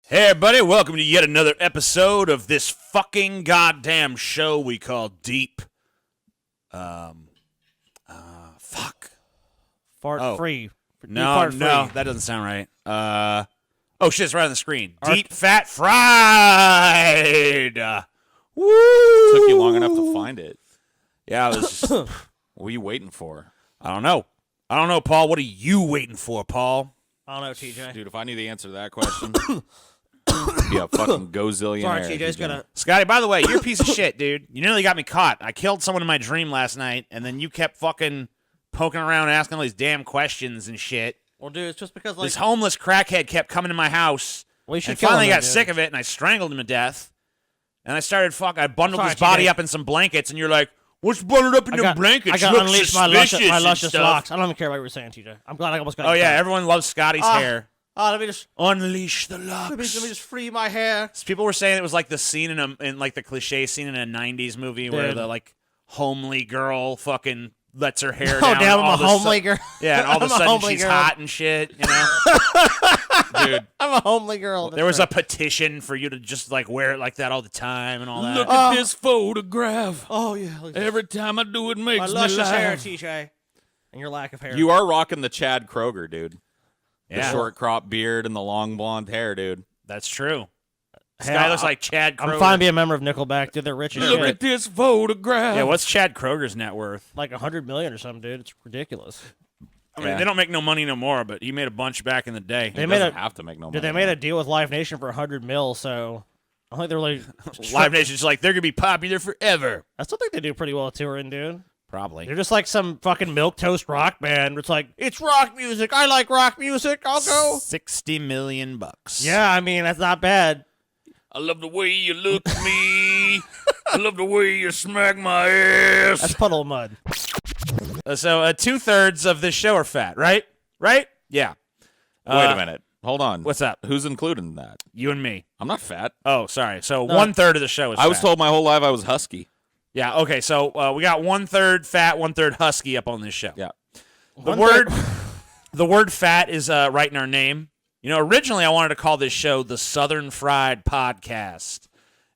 Hey everybody, welcome to yet another episode of this fucking goddamn show we call Deep. Fuck. Fart free. No, that doesn't sound right. Oh shit, it's right on the screen. Deep Fat Fried. Woo! Took you long enough to find it. Yeah, I was just, What were you waiting for? I don't know, Paul. What are you waiting for, Paul? I don't know, TJ. Dude, if I knew the answer to that question, I'd be a fucking gozillionaire. Sorry, TJ's gonna... Scotty, by the way, you're a piece of shit, dude. You nearly got me caught. I killed someone in my dream last night, and then you kept fucking poking around asking all these damn questions and shit. Well, dude, it's just because, like... This homeless crackhead kept coming to my house, Well, you should and kill finally him, got dude. sick of it, and I strangled him to death. And I started I bundled Sorry, his body TJ. up in some blankets, and you're like, what's bundled up in them blankets? I got Looks unleashed my suspicious and luscious stuff." locks. I don't even care what you were saying, TJ. I'm glad I almost got Oh, you yeah, caught. everyone loves Scotty's hair. Oh, let me just Unleash the locks. let me just free my hair. People were saying it was like the scene in like the cliche scene in a 90s movie where Dude. the like homely girl fucking lets her hair Oh, down. damn, and I'm a homely girl. Yeah, and all of a I'm a sudden homely she's girl. hot and shit, you know? Dude, I'm a homely girl. there was a petition for you to just like wear it like that all the time and all that. Look at this photograph. Oh, yeah. Look at Every time I do it my makes me luscious hair, laugh. TJ. And your lack of hair. You are rocking the Chad Kroeger, dude. The Yeah. short crop beard and the long blonde hair, dude. That's true. This Hey, guy looks like Chad Kroger. I'm fine being a member of Nickelback, dude. They're rich as Look shit. at this photograph. Yeah, what's Chad Kroger's net worth? Like $100 million or something, dude. It's ridiculous. I mean, Yeah. they don't make no money no more, but he made a bunch back in the day. He They made doesn't a- have to make no money. Dude, they made a deal with Live Nation for $100 million, so I think they're like... Live Nation's like, they're going to be popular forever. I still think they do pretty well touring, dude. Probably. They're just like some fucking milquetoast rock band. It's like, it's rock music. I like rock music. I'll go. $60 million. Yeah, I mean, that's not bad. I love the way you look at me. I love the way you smack my ass. That's Puddle of Mud. So 2/3 of this show are fat, right? Right? Yeah. Wait a minute. Hold on. What's up? Who's included in that? You and me. I'm not fat. Oh, sorry. So No. 1/3 of the show is I was fat. told my whole life I was husky. Yeah, okay. So we got 1/3 fat, 1/3 husky up on this show. Yeah. The word fat is right in our name. You know, originally I wanted to call this show the Southern Fried Podcast.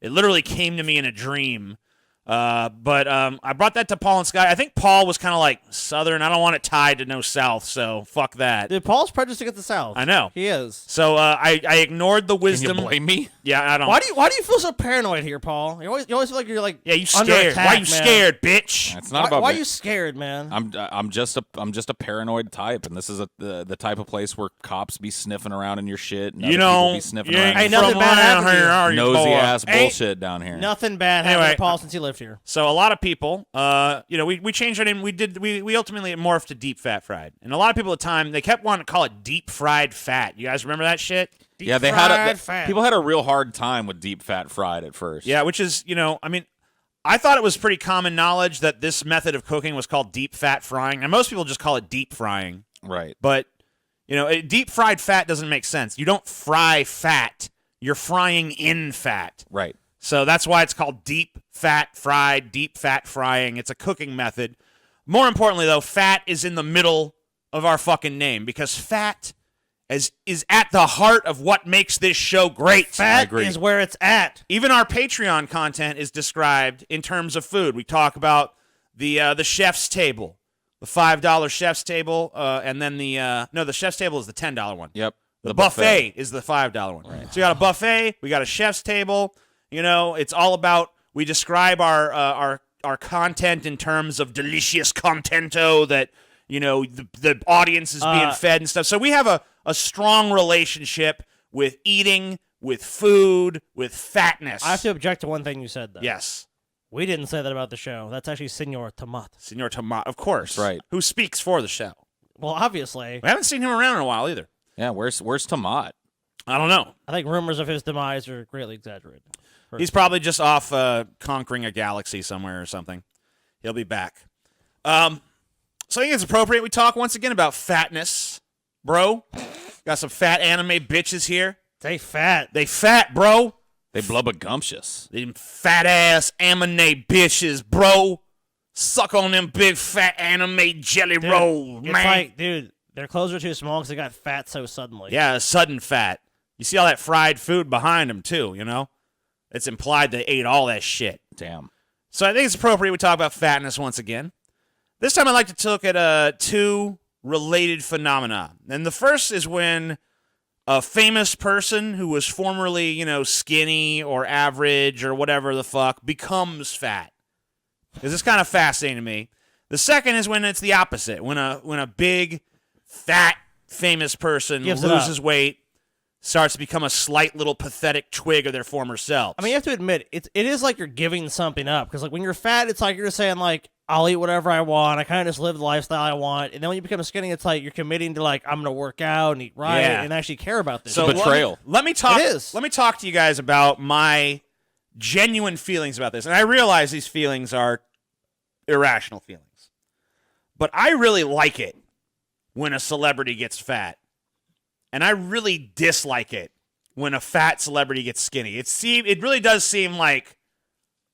It literally came to me in a dream. But I brought that to Paul and Scott. I think Paul was kind of like Southern. I don't want it tied to no South, so fuck that. Dude, Paul's prejudiced against the South. I know. He is. So I ignored the Can wisdom. you blame me? Yeah, I don't. Why do you feel so paranoid here, Paul? You always feel like you're like Yeah, you under scared. attack, Why you man. scared, bitch? It's not about Why are me. you scared, man? I'm just a paranoid type, and this is the type of place where cops be sniffing around in your shit. And You other people know, be sniffing you around ain't in nothing from bad around happened to here, you. are you, nosy boy? ass Ain't bullshit down here. Nothing bad Anyway, happened to Paul since he lived here. So a lot of people, we changed our name. We ultimately morphed to Deep Fat Fried, and a lot of people at the time they kept wanting to call it Deep Fried Fat. You guys remember that shit? Yeah, they people had a real hard time with deep fat fried at first. Yeah, which is I thought it was pretty common knowledge that this method of cooking was called deep fat frying, and most people just call it deep frying. Right. But deep fried fat doesn't make sense. You don't fry fat; you're frying in fat. Right. So that's why it's called deep fat fried, deep fat frying. It's a cooking method. More importantly, though, fat is in the middle of our fucking name because fat is at the heart of what makes this show great. Fat agree. is where it's at. Even our Patreon content is described in terms of food. We talk about the chef's table, the $5 chef's table, and then the chef's table is the $10 one. Yep. The buffet is the $5 one. Right. So you got a buffet, we got a chef's table. It's all about, we describe our content in terms of delicious contento that, the audience is being fed and stuff. So we have a strong relationship with eating, with food, with fatness. I have to object to one thing you said, though. Yes. We didn't say that about the show. That's actually Senor Tomat. Senor Tomat, of course. That's right. Who speaks for the show. Well, obviously. We haven't seen him around in a while either. Yeah. Where's Tomat? I don't know. I think rumors of his demise are greatly exaggerated. He's probably just off conquering a galaxy somewhere or something. He'll be back. So I think it's appropriate we talk once again about fatness, bro. Got some fat anime bitches here. They fat. They fat, bro. They blubbergumptious. Them fat ass anime bitches, bro. Suck on them big fat anime jelly Dude, rolls, it's man. like, dude, their clothes are too small because they got fat so suddenly. Yeah, sudden fat. You see all that fried food behind him, too, you know? It's implied they ate all that shit. Damn. So I think it's appropriate we talk about fatness once again. This time I'd like to look at two related phenomena. And the first is when a famous person who was formerly, you know, skinny or average or whatever the fuck becomes fat. Because it's kind of fascinating to me. The second is when it's the opposite. When a big, fat, famous person loses weight, starts to become a slight little pathetic twig of their former selves. I mean, you have to admit, it is like you're giving something up. Because like when you're fat, it's like you're just saying like, I'll eat whatever I want. I kind of just live the lifestyle I want. And then when you become skinny, it's like you're committing to like, I'm going to work out and eat right and actually care about this. So betrayal. Let me talk. It is. Let me talk to you guys about my genuine feelings about this. And I realize these feelings are irrational feelings. But I really like it when a celebrity gets fat. And I really dislike it when a fat celebrity gets skinny. It really does seem like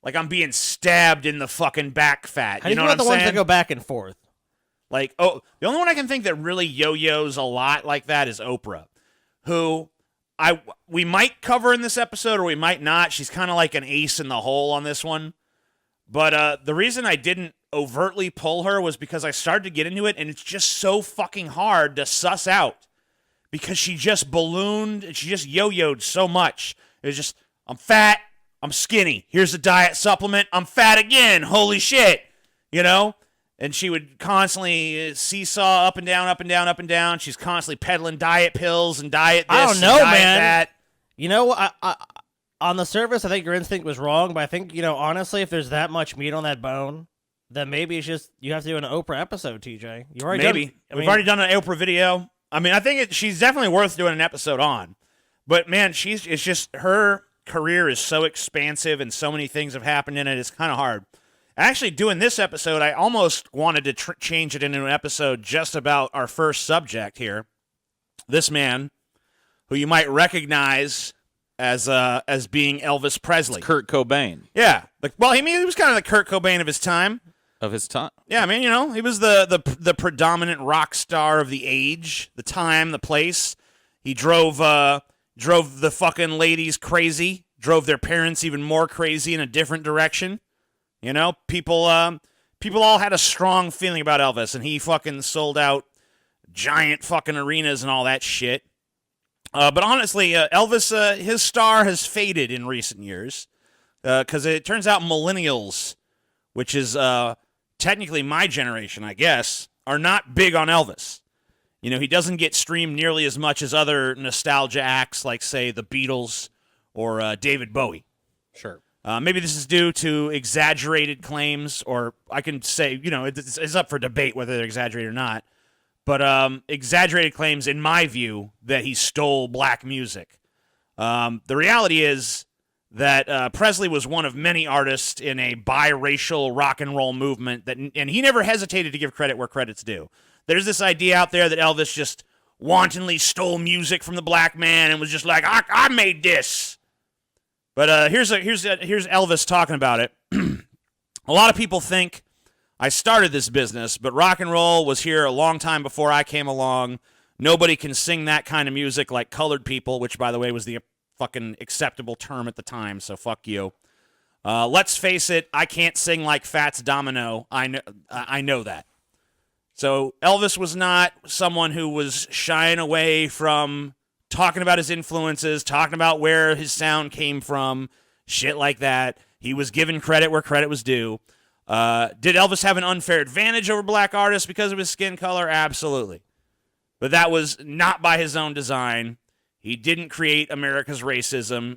I'm being stabbed in the fucking back fat. How do you know know what I'm the saying? ones that go back and forth? Like, the only one I can think that really yo-yos a lot like that is Oprah, who we might cover in this episode or we might not. She's kind of like an ace in the hole on this one. But the reason I didn't overtly pull her was because I started to get into it, and it's just so fucking hard to suss out because she just ballooned and she just yo-yoed so much. It was just, I'm fat, I'm skinny. Here's a diet supplement. I'm fat again. Holy shit. You know? And she would constantly seesaw up and down, up and down, up and down. She's constantly peddling diet pills and diet this I don't know, and diet man. that. You know, on the surface, I think your instinct was wrong, but I think, you know, honestly, if there's that much meat on that bone, then maybe it's just you have to do an Oprah episode, TJ. You already Maybe. We've already done an Oprah video. I mean, I think she's definitely worth doing an episode on. But, man, it's just her career is so expansive and so many things have happened in it. It's kind of hard. Actually, doing this episode, I almost wanted to change it into an episode just about our first subject here. This man, who you might recognize as being Elvis Presley. It's Kurt Cobain. Yeah. He was kind of the Kurt Cobain of his time. Of his time. Yeah, I mean, you know, he was the predominant rock star of the age, the time, the place. He drove the fucking ladies crazy, drove their parents even more crazy in a different direction. You know, people all had a strong feeling about Elvis, and he fucking sold out giant fucking arenas and all that shit. But honestly, Elvis, his star has faded in recent years because it turns out millennials, which is technically my generation, I guess, are not big on Elvis. You know, he doesn't get streamed nearly as much as other nostalgia acts like, say, the Beatles or David Bowie. Sure. Maybe this is due to exaggerated claims, or I can say, you know, it's up for debate whether they're exaggerated or not. But exaggerated claims, in my view, that he stole black music. The reality is that Presley was one of many artists in a biracial rock and roll movement, and he never hesitated to give credit where credit's due. There's this idea out there that Elvis just wantonly stole music from the black man and was just like, I made this. But here's Elvis talking about it. A lot of people think I started this business, but rock and roll was here a long time before I came along. Nobody can sing that kind of music like colored people, which, by the way, was the fucking acceptable term at the time, so fuck you. Let's face it, I can't sing like Fats Domino. I know that. So Elvis was not someone who was shying away from talking about his influences, talking about where his sound came from, shit like that. He was given credit where credit was due. Did Elvis have an unfair advantage over black artists because of his skin color? Absolutely. But that was not by his own design. He didn't create America's racism.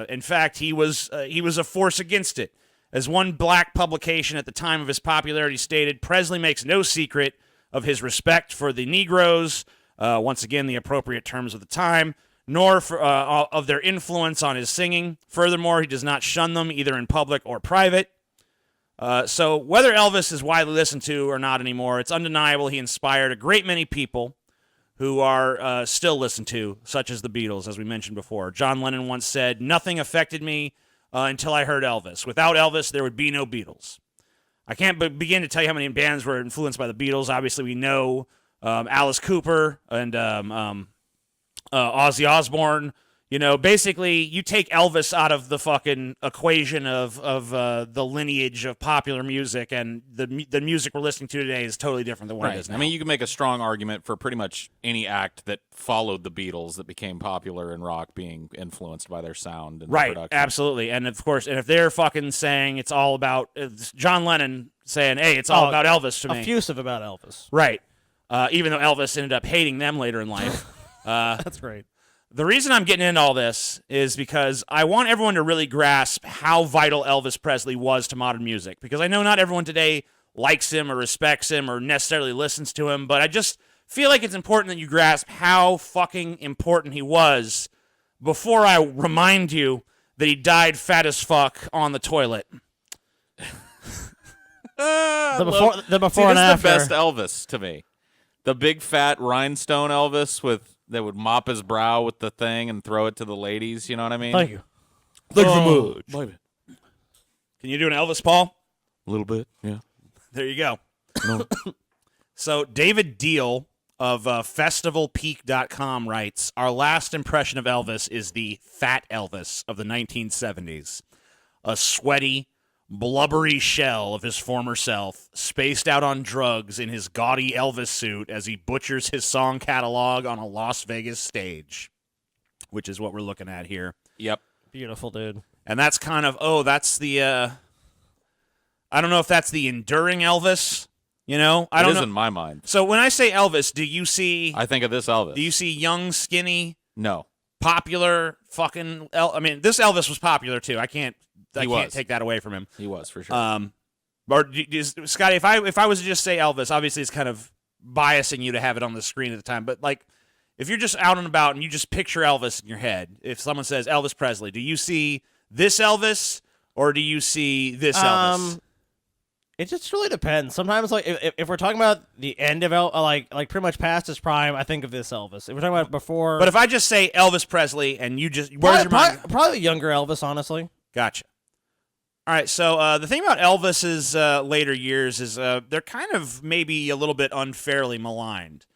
In fact, he was a force against it. As one black publication at the time of his popularity stated, Presley makes no secret of his respect for the Negroes, once again, the appropriate terms of the time, nor of their influence on his singing. Furthermore, he does not shun them either in public or private. So whether Elvis is widely listened to or not anymore, it's undeniable he inspired a great many people who are still listened to, such as the Beatles, as we mentioned before. John Lennon once said, "Nothing affected me until I heard Elvis. Without Elvis, there would be no Beatles." I can't begin to tell you how many bands were influenced by the Beatles. Obviously, we know Alice Cooper and Ozzy Osbourne. Basically, you take Elvis out of the fucking equation of the lineage of popular music, and the music we're listening to today is totally different than what it is now. I mean, you can make a strong argument for pretty much any act that followed the Beatles that became popular in rock being influenced by their sound and right, production. absolutely. And of course, if they're fucking saying it's all about John Lennon saying, "Hey, it's all about Elvis" to me, effusive about Elvis, right? Even though Elvis ended up hating them later in life. That's great. The reason I'm getting into all this is because I want everyone to really grasp how vital Elvis Presley was to modern music, because I know not everyone today likes him or respects him or necessarily listens to him, but I just feel like it's important that you grasp how fucking important he was before I remind you that he died fat as fuck on the toilet. The before See, and this after. is the best Elvis to me. The big fat rhinestone Elvis that would mop his brow with the thing and throw it to the ladies. You know what I mean? Thank you. Thank you very much. Can you do an Elvis, Paul? A little bit, yeah. There you go. No. So David Deal of festivalpeak.com writes, our last impression of Elvis is the fat Elvis of the 1970s. A sweaty, blubbery shell of his former self, spaced out on drugs in his gaudy Elvis suit as he butchers his song catalog on a Las Vegas stage, which is what we're looking at here. Yep. Beautiful, dude. And that's kind of, that's the, I don't know if that's the enduring Elvis, I don't know. It is in my mind. So when I say Elvis, do you see, I think of this Elvis. do you see young, skinny, No. popular fucking, this Elvis was popular too. I can't take that away from him. He was, for sure. Scotty, if I was to just say Elvis, obviously it's kind of biasing you to have it on the screen at the time, but like, if you're just out and about and you just picture Elvis in your head, if someone says Elvis Presley, do you see this Elvis or do you see this Elvis? It just really depends. Sometimes, like, if we're talking about the end of like pretty much past his prime, I think of this Elvis. If we're talking about before, But if I just say Elvis Presley and you just, where's your mind? Probably younger Elvis, honestly. Gotcha. All right, so the thing about Elvis's later years is they're kind of maybe a little bit unfairly maligned.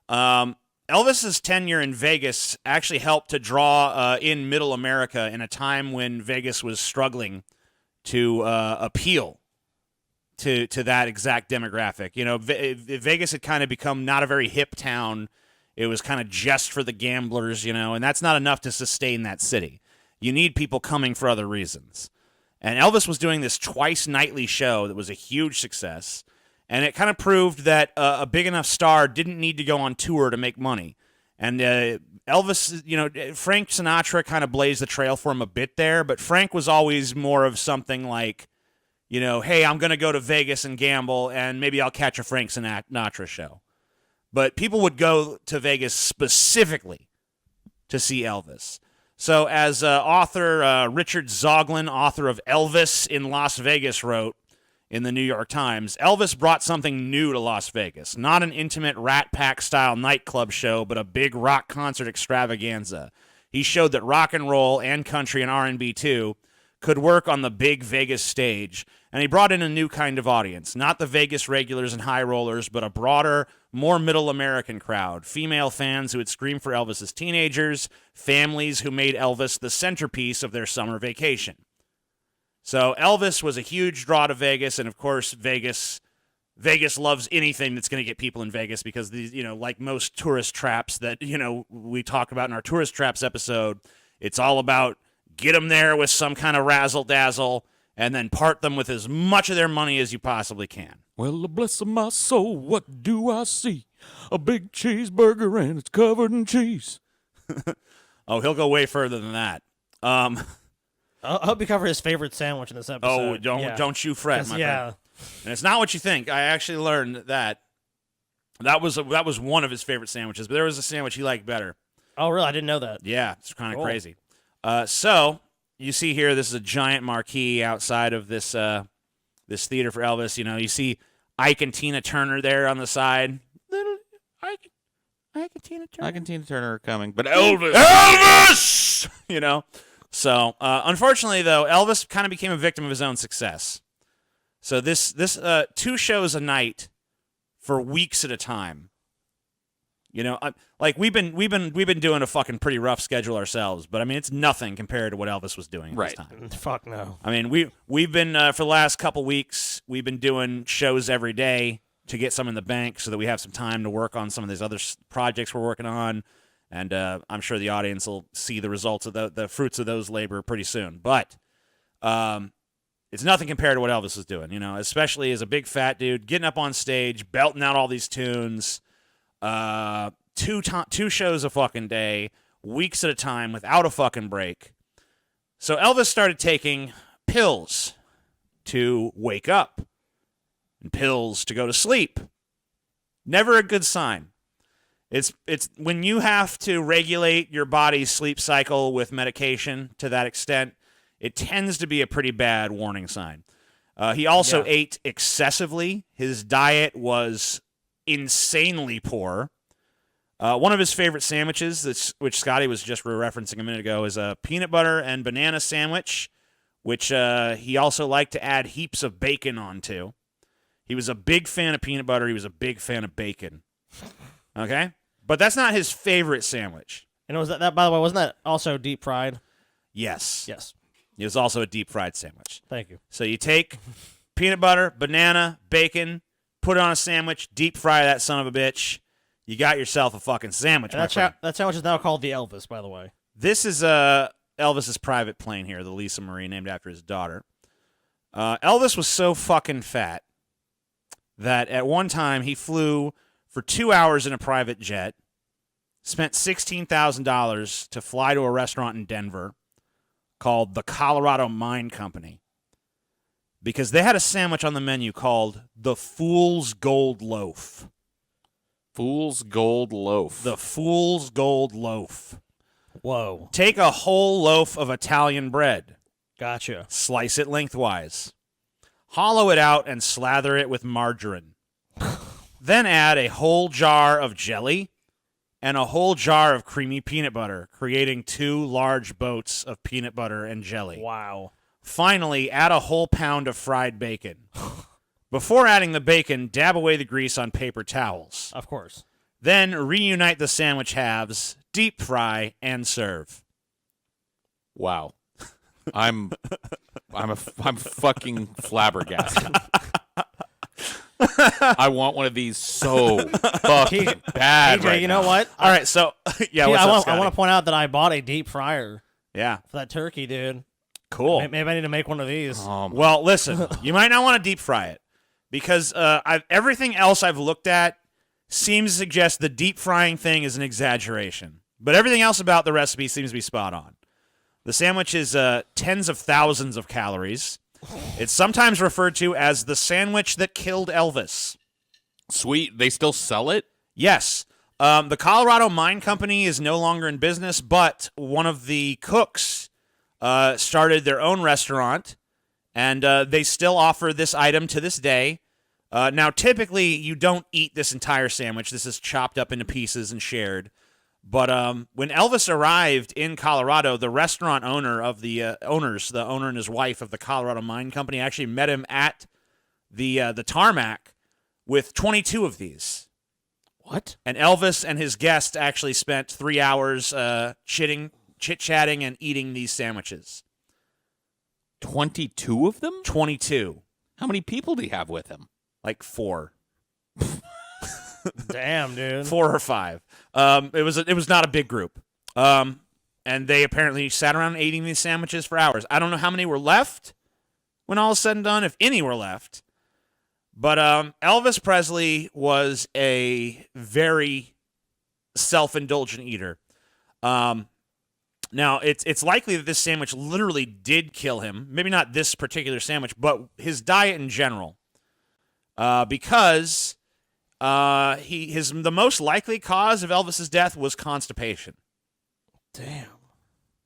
Elvis's tenure in Vegas actually helped to draw in Middle America in a time when Vegas was struggling to appeal to that exact demographic. Vegas had kind of become not a very hip town. It was kind of just for the gamblers, and that's not enough to sustain that city. You need people coming for other reasons. And Elvis was doing this twice nightly show that was a huge success, and it kind of proved that a big enough star didn't need to go on tour to make money. And Elvis, Frank Sinatra kind of blazed the trail for him a bit there, but Frank was always more of something like, hey, I'm going to go to Vegas and gamble, and maybe I'll catch a Frank Sinatra show. But people would go to Vegas specifically to see Elvis. So as author Richard Zoglin, author of Elvis in Las Vegas, wrote in the New York Times, Elvis brought something new to Las Vegas. Not an intimate Rat Pack-style nightclub show, but a big rock concert extravaganza. He showed that rock and roll and country and R&B too could work on the big Vegas stage, and he brought in a new kind of audience. Not the Vegas regulars and high rollers, but a broader, more middle American crowd. Female fans who would scream for Elvis as teenagers, families who made Elvis the centerpiece of their summer vacation. So Elvis was a huge draw to Vegas, and of course Vegas loves anything that's going to get people in Vegas because these, like most tourist traps that, we talk about in our tourist traps episode, it's all about get them there with some kind of razzle-dazzle and then part them with as much of their money as you possibly can. Well, bless my soul, what do I see? A big cheeseburger and it's covered in cheese. Oh, he'll go way further than that. I hope you cover his favorite sandwich in this episode. Oh, don't you fret, my yeah. friend. And it's not what you think. I actually learned that was one of his favorite sandwiches, but there was a sandwich he liked better. Oh, really? I didn't know that. Yeah, it's kind of Cool. crazy. So you see here, this is a giant marquee outside of this this theater for Elvis. You see Ike and Tina Turner there on the side. Little Ike and Tina Turner. Ike and Tina Turner are coming, but Elvis! So, unfortunately, though, Elvis kind of became a victim of his own success. So this 2 shows a night for weeks at a time, You know, like we've been doing a fucking pretty rough schedule ourselves, but I mean it's nothing compared to what Elvis was doing at this time. Fuck no. I mean we've been for the last couple weeks we've been doing shows every day to get some in the bank so that we have some time to work on some of these other projects we're working on, and I'm sure the audience will see the results of the fruits of those labor pretty soon. But it's nothing compared to what Elvis was doing, you know, especially as a big fat dude getting up on stage, belting out all these tunes. Two shows a fucking day, weeks at a time, without a fucking break. So Elvis started taking pills to wake up and pills to go to sleep. Never a good sign. It's when you have to regulate your body's sleep cycle with medication to that extent, it tends to be a pretty bad warning sign. He also ate excessively. His diet was insanely poor. One of his favorite sandwiches, which Scotty was just referencing a minute ago, is a peanut butter and banana sandwich, which he also liked to add heaps of bacon onto. He was a big fan of peanut butter. He was a big fan of bacon. Okay? But that's not his favorite sandwich. And was that by the way, wasn't that also deep fried? Yes. Yes. It was also a deep fried sandwich. Thank you. So you take peanut butter, banana, bacon, put it on a sandwich, deep fry that son of a bitch. You got yourself a fucking sandwich, my friend. That sandwich is now called the Elvis, by the way. This is Elvis's private plane here, the Lisa Marie, named after his daughter. Elvis was so fucking fat that at one time he flew for 2 hours in a private jet, spent $16,000 to fly to a restaurant in Denver called the Colorado Mine Company, because they had a sandwich on the menu called the Fool's Gold Loaf. Fool's Gold Loaf. The Fool's Gold Loaf. Whoa. Take a whole loaf of Italian bread. Gotcha. Slice it lengthwise. Hollow it out and slather it with margarine. Then add a whole jar of jelly and a whole jar of creamy peanut butter, creating 2 large boats of peanut butter and jelly. Wow. Finally, add a whole pound of fried bacon. Before adding the bacon, dab away the grease on paper towels. Of course. Then reunite the sandwich halves, deep fry, and serve. Wow. I'm fucking flabbergasted. I want one of these so fucking bad AJ, right you now. know what? All right, so yeah, I what's up, want Scotty? to point out that I bought a deep fryer Yeah, for that turkey, dude. cool. Maybe I need to make one of these. Well, listen, you might not want to deep fry it because everything else I've looked at seems to suggest the deep frying thing is an exaggeration. But everything else about the recipe seems to be spot on. The sandwich is tens of thousands of calories. It's sometimes referred to as the sandwich that killed Elvis. Sweet. They still sell it? Yes. The Colorado Mine Company is no longer in business, but one of the cooks started their own restaurant, and they still offer this item to this day. Now, typically, you don't eat this entire sandwich. This is chopped up into pieces and shared. But when Elvis arrived in Colorado, the restaurant owner of the owner and his wife of the Colorado Mine Company, actually met him at the tarmac with 22 of these. What? And Elvis and his guest actually spent 3 hours chit-chatting and eating these sandwiches. 22 of them? 22. How many people do you have with him? Like 4. Damn, dude. 4 or 5. It was not a big group. And they apparently sat around eating these sandwiches for hours. I don't know how many were left when all is said and done, if any were left. But Elvis Presley was a very self-indulgent eater. Now, it's likely that this sandwich literally did kill him. Maybe not this particular sandwich, but his diet in general. Because the most likely cause of Elvis's death was constipation. Damn.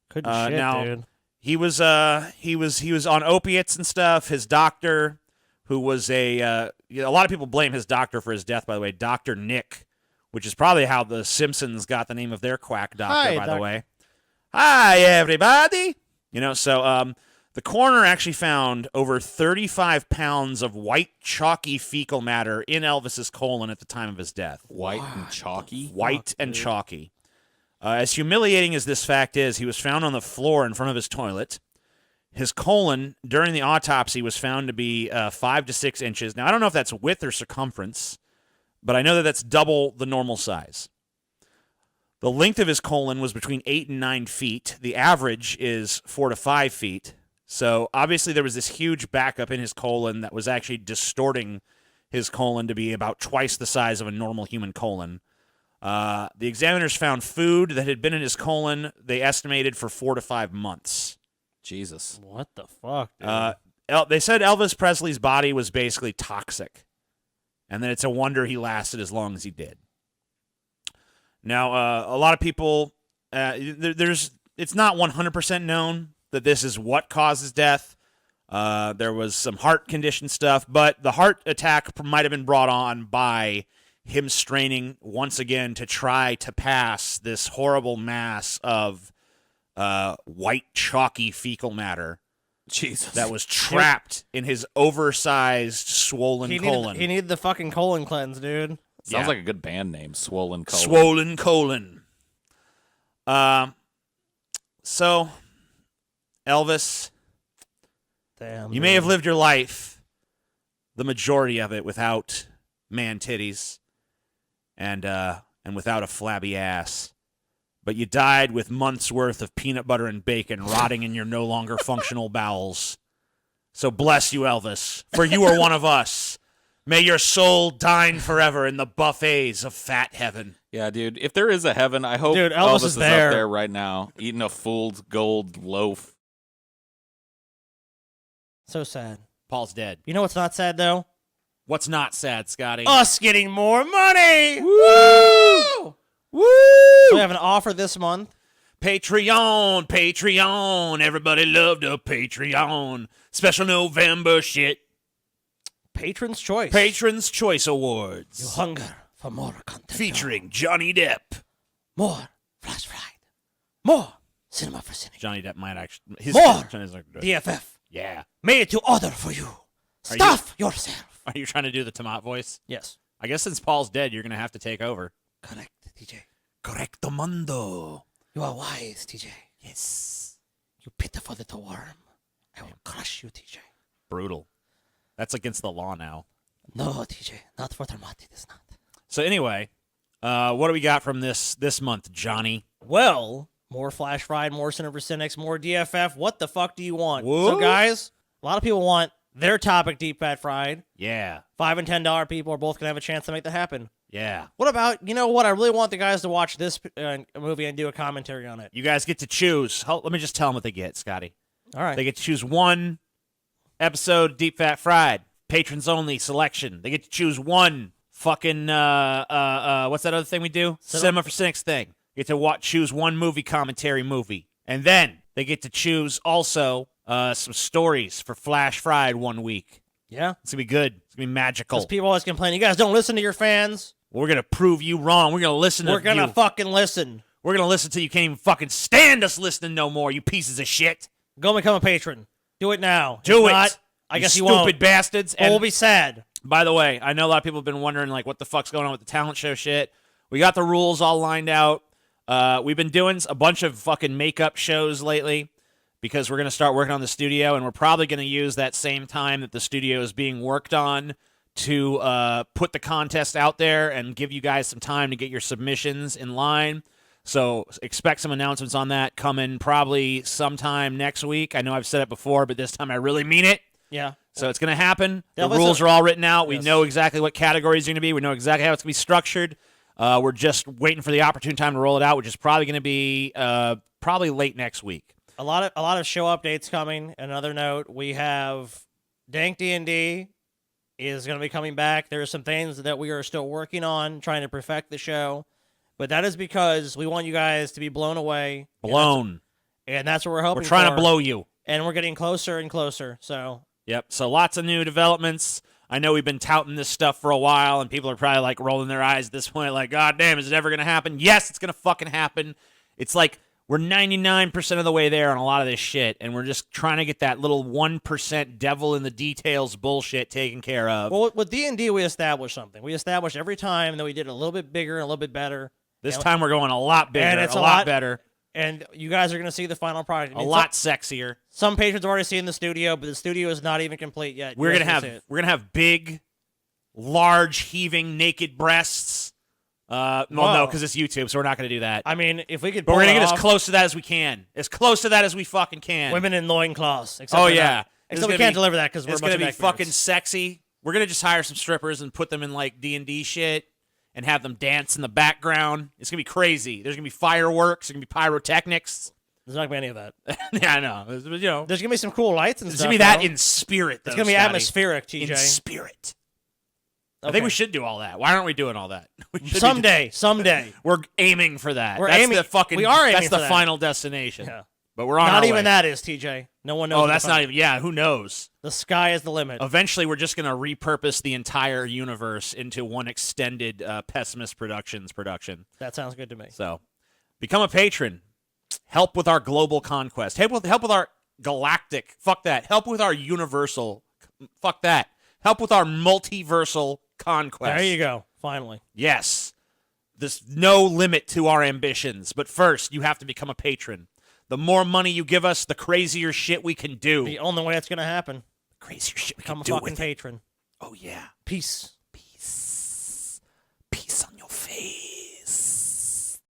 Couldn't shit, now, dude. He was on opiates and stuff. His doctor, who was a lot of people blame his doctor for his death, by the way, Dr. Nick, which is probably how the Simpsons got the name of their quack doctor, Hi, by the way. Hi, everybody. So The coroner actually found over 35 pounds of white, chalky fecal matter in Elvis's colon at the time of his death. White and chalky? White and chalky. As humiliating as this fact is, he was found on the floor in front of his toilet. His colon, during the autopsy, was found to be 5 to 6 inches. Now, I don't know if that's width or circumference, but I know that that's double the normal size. The length of his colon was between 8 and 9 feet. The average is 4 to 5 feet. So, obviously, there was this huge backup in his colon that was actually distorting his colon to be about twice the size of a normal human colon. The examiners found food that had been in his colon, they estimated, for 4 to 5 months. Jesus. What the fuck, dude? They said Elvis Presley's body was basically toxic, and that it's a wonder he lasted as long as he did. Now, a lot of people, it's not 100% known that this is what caused his death. There was some heart condition stuff, but the heart attack might have been brought on by him straining once again to try to pass this horrible mass of white, chalky fecal matter. Jesus. That was trapped in his oversized, swollen colon. He needed the fucking colon cleanse, dude. Sounds like a good band name, Swollen Colon. Swollen colon. So, Elvis, Damn. you may have lived your life, the majority of it, without man titties and without a flabby ass. But you died with months' worth of peanut butter and bacon rotting in your no longer functional bowels. So bless you, Elvis, for you are one of us. May your soul dine forever in the buffets of fat heaven. Yeah, dude. If there is a heaven, I hope Dude, Elvis is there. up there right now, eating a fooled gold loaf. So sad. Paul's dead. You know what's not sad, though? What's not sad, Scotty? Us getting more money! Woo! Woo! We have an offer this month. Patreon, Patreon. Everybody loved a Patreon. Special November shit. Patron's Choice. Patron's Choice Awards. You hunger for more content. Featuring Johnny Depp. More Flash Friday. More Cinema for Cynics. Johnny Depp might actually... More DFF. Yeah. Made to order for you. Stuff yourself. Are you trying to do the Tomat voice? Yes. I guess since Paul's dead, you're going to have to take over. Correct, TJ. Correcto mundo. You are wise, TJ. Yes. You pitiful little worm. I will crush you, TJ. Brutal. That's against the law now. No, TJ. Not for Tomat, it is not. So anyway, what do we got from this month, Johnny? Well, more Flash Friday, more Cinema for Cynics, more DFF. What the fuck do you want? Whoa. So, guys, a lot of people want their topic Deep Fat Fried. Yeah. $5 and $10 people are both going to have a chance to make that happen. Yeah. What about, you know what? I really want the guys to watch this movie and do a commentary on it. You guys get to choose. Let me just tell them what they get, Scotty. All right. They get to choose one episode Deep Fat Fried, patrons only selection. They get to choose one fucking what's that other thing we do? Cinema for Cynics thing. You get to choose one movie commentary movie, and then they get to choose also some stories for Flash Fried one week. Yeah, it's gonna be good. It's gonna be magical. Because people always complain, you guys don't listen to your fans. We're gonna prove you wrong. We're gonna listen to you. We're gonna fucking listen. We're gonna listen till you can't even fucking stand us listening no more. You pieces of shit. Go become a patron. Do it now. Do if it. Not, I guess you won't. Stupid bastards. And we'll be sad. By the way, I know a lot of people have been wondering, like, what the fuck's going on with the talent show shit. We got the rules all lined out. We've been doing a bunch of fucking makeup shows lately because we're going to start working on the studio, and we're probably going to use that same time that the studio is being worked on to put the contest out there and give you guys some time to get your submissions in line. So expect some announcements on that coming probably sometime next week. I know I've said it before, but this time I really mean it. Yeah. So it's going to happen. The Definitely rules are all written out. Yes. We know exactly what categories are going to be. We know exactly how it's going to be structured. We're just waiting for the opportune time to roll it out, which is probably going to be probably late next week. A lot of show updates coming. Another note, we have Dank D&D is going to be coming back. There are some things that we are still working on, trying to perfect the show. But that is because we want you guys to be blown away. Blown. And that's what we're hoping for. We're trying to blow you. And we're getting closer and closer. So. Yep. So lots of new developments. I know we've been touting this stuff for a while, and people are probably like rolling their eyes at this point, like, God damn, is it ever going to happen? Yes, it's going to fucking happen. It's like We're 99% of the way there on a lot of this shit, and we're just trying to get that little 1% devil in the details bullshit taken care of. Well, with D&D, we established something. We established every time that we did it a little bit bigger and a little bit better. This time we're going a lot bigger, and it's a lot better. And you guys are going to see the final product. A lot sexier. Some patrons have already seen the studio, but the studio is not even complete yet. We're gonna have big, large, heaving, naked breasts. No, because it's YouTube, so we're not going to do that. I mean, if we could, but we're going to get as close to that as we can, as close to that as we fucking can. Women in loincloths. Oh yeah, except we can't deliver that because we're. It's going to be fucking sexy. We're going to just hire some strippers and put them in like D&D shit and have them dance in the background. It's going to be crazy. There's going to be fireworks. There's going to be pyrotechnics. There's not going to be any of that. Yeah, I know. You know, there's going to be some cool lights and stuff. There's going to be that in spirit. Though, it's going to be atmospheric, TJ. In spirit. Okay. I think we should do all that. Why aren't we doing all that? Someday. We're aiming for that. We are aiming That's the for final destination. Yeah. But we're on Not our even way. that is, TJ. No one knows. Oh, that's not even. Yeah, who knows? The sky is the limit. Eventually, we're just going to repurpose the entire universe into one extended Pessimist Productions production. That sounds good to me. So, become a patron. Help with our global conquest. Help with our galactic. Fuck that. Help with our universal. Fuck that. Help with our multiversal conquest. There you go. Finally. Yes. There's no limit to our ambitions. But first, you have to become a patron. The more money you give us, the crazier shit we can do. The only way that's going to happen. The crazier shit we become can do. Become a fucking patron. Oh, yeah. Peace.